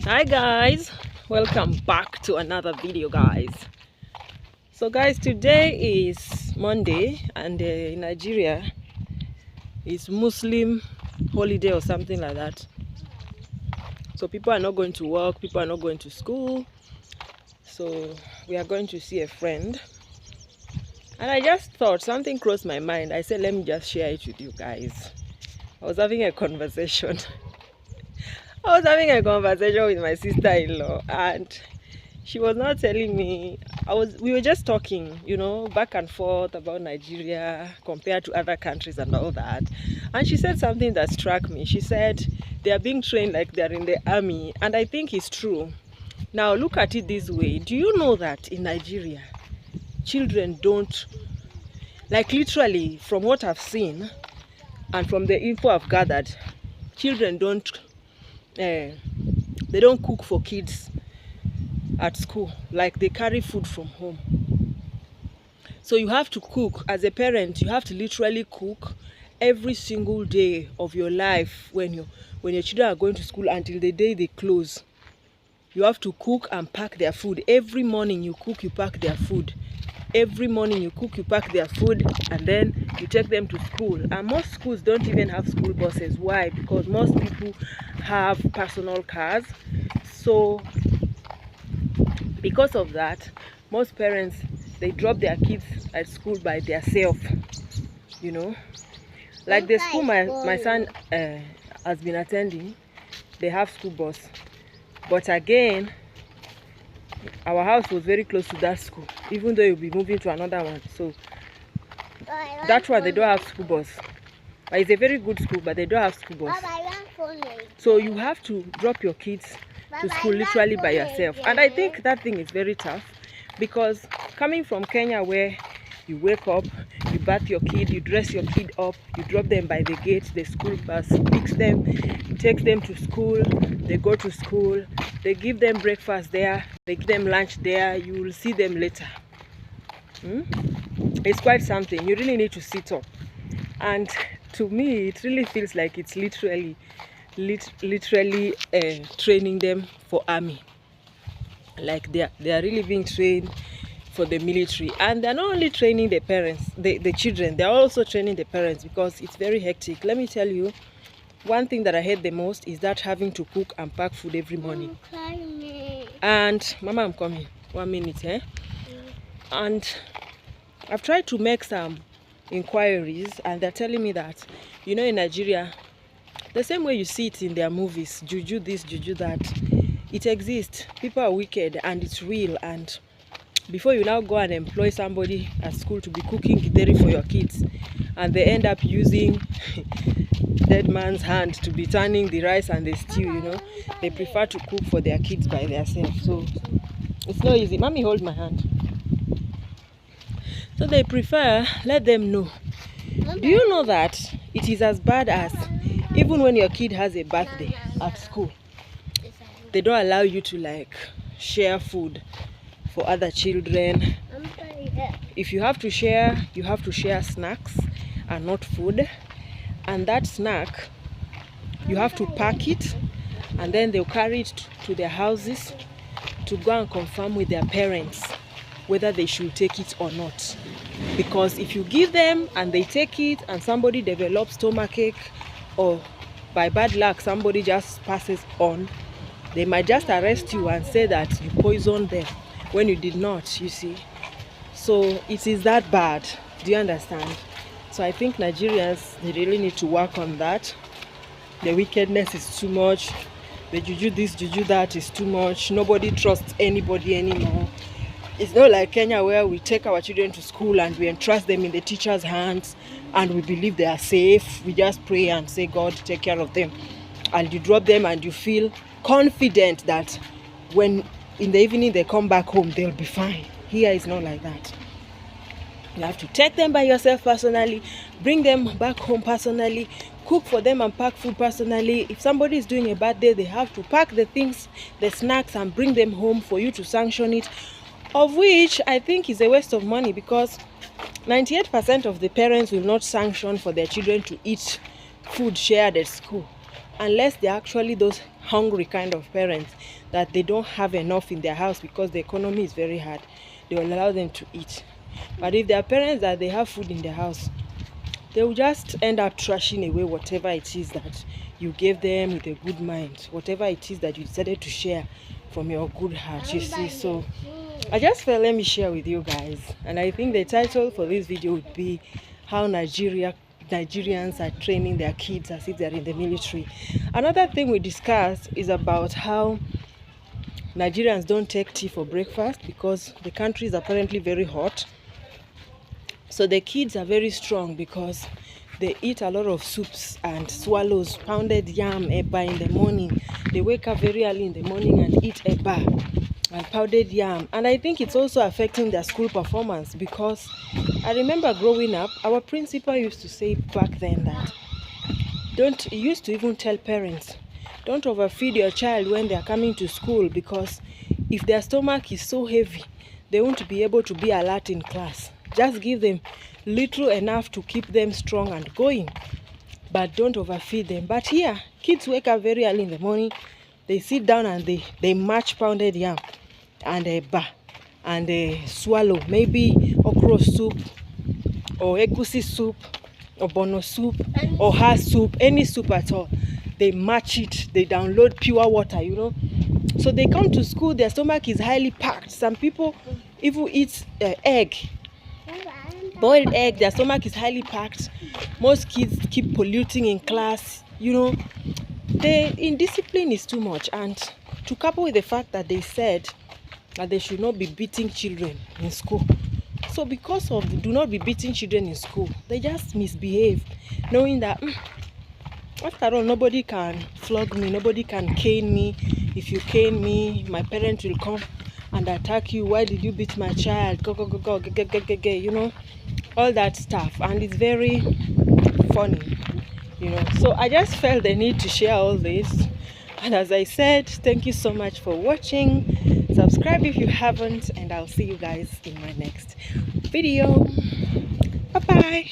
Hi guys, welcome back to another video guys. So guys, today is Monday and in Nigeria it's Muslim holiday or something like that. So people are not going to work, people are not going to school. So we are going to see a friend. And I just thought, something crossed my mind. I said, let me just share it with you guys. I was having a conversation. With my sister-in-law, and she was not telling me. We were just talking, back and forth about Nigeria compared to other countries and all that. And she said something that struck me. She said they are being trained like they are in the army, and I think it's true. Now look at it this way. Do you know that in Nigeria, children don't, like literally from what I've seen and from the info I've gathered, children don't they don't cook for kids at school. Like they carry food from home. So you have to cook as a parent. You have to literally cook every single day of your life when your children are going to school until the day they close. You have to cook and pack their food. Every morning you cook, you pack their food. Every morning you cook, you pack their food, and then you take them to school. And most schools don't even have school buses. Why? Because most people have personal cars. So because of that, most parents, they drop their kids at school by themselves. Like the school my son has been attending, they have school bus. But again, our house was very close to that school, even though you'll be moving to another one. So that one, they don't have school bus. But it's a very good school, but they don't have school bus. So you have to drop your kids to school literally by yourself. And I think that thing is very tough, because coming from Kenya, where you wake up, you bath your kid, you dress your kid up, you drop them by the gate, the school bus picks them, takes them to school, they go to school, they give them breakfast there, they give them lunch there, you will see them later. It's quite something. You really need to sit up. And to me, it really feels like it's literally training them for army. Like they are really being trained for the military. And they're not only training the parents, the children, they're also training the parents, because it's very hectic. Let me tell you, one thing that I hate the most is that having to cook and pack food every morning. And Mama, I'm coming. 1 minute, And I've tried to make some inquiries, and they're telling me that, in Nigeria, the same way you see it in their movies, juju this, juju that, it exists. People are wicked, and it's real. And before you now go and employ somebody at school to be cooking githeri for your kids, and they end up using dead man's hand to be turning the rice and the stew, they prefer to cook for their kids by themselves. So it's not easy. Mommy, hold my hand. So they prefer, let them know. Do you know that it is as bad as, even when your kid has a birthday at school, they don't allow you to share food for other children. If you have to share, you have to share snacks and not food. And that snack, you have to pack it, and then they'll carry it to their houses to go and confirm with their parents whether they should take it or not. Because if you give them and they take it and somebody develops stomachache, or by bad luck somebody just passes on, they might just arrest you and say that you poisoned them when you did not, you see. So it is that bad. Do you understand? So I think Nigerians, they really need to work on that. The wickedness is too much. The juju this, juju that is too much. Nobody trusts anybody anymore. It's not like Kenya, where we take our children to school and we entrust them in the teacher's hands and we believe they are safe. We just pray and say, God, take care of them. And you drop them and you feel confident that when in the evening they come back home, they'll be fine. Here it's not like that. You have to take them by yourself personally, bring them back home personally, cook for them and pack food personally. If somebody is doing a bad day, they have to pack the things, the snacks, and bring them home for you to sanction it. Of which I think is a waste of money, because 98% of the parents will not sanction for their children to eat food shared at school. unless they're actually those hungry kind of parents that they don't have enough in their house because the economy is very hard, they will allow them to eat. But if they are parents that they have food in their house, they will just end up trashing away whatever it is that you gave them with a good mind, whatever it is that you decided to share from your good heart, you see. So I just felt, let me share with you guys. And I think the title for this video would be how Nigerians are training their kids as if they're in the military. Another thing we discussed is about how Nigerians don't take tea for breakfast because the country is apparently very hot. So the kids are very strong because they eat a lot of soups and swallows, pounded yam, eba in the morning. They wake up very early in the morning and eat eba and pounded yam. And I think it's also affecting their school performance, because I remember growing up, our principal used to say back then that he used to even tell parents, don't overfeed your child when they are coming to school, because if their stomach is so heavy, they won't be able to be alert in class. Just give them little enough to keep them strong and going, but don't overfeed them. But here, kids wake up very early in the morning, they sit down and they match pounded yam and eba and they swallow maybe okra soup or egusi soup or bono soup or ha soup, any soup at all. They match it, they download pure water, you know. So they come to school, their stomach is highly packed. Some people even eat egg, boiled egg, their stomach is highly packed. Most kids keep polluting in class, you know. The indiscipline is too much, and to couple with the fact that they said that they should not be beating children in school. So because of do not be beating children in school, they just misbehave, knowing that after all, nobody can flog me, nobody can cane me. If you cane me, my parents will come and attack you. Why did you beat my child? Go, you know, all that stuff. And it's very funny, you know. So I just felt the need to share all this. And as I said, thank you so much for watching. Subscribe if you haven't, and I'll see you guys in my next video. Bye bye.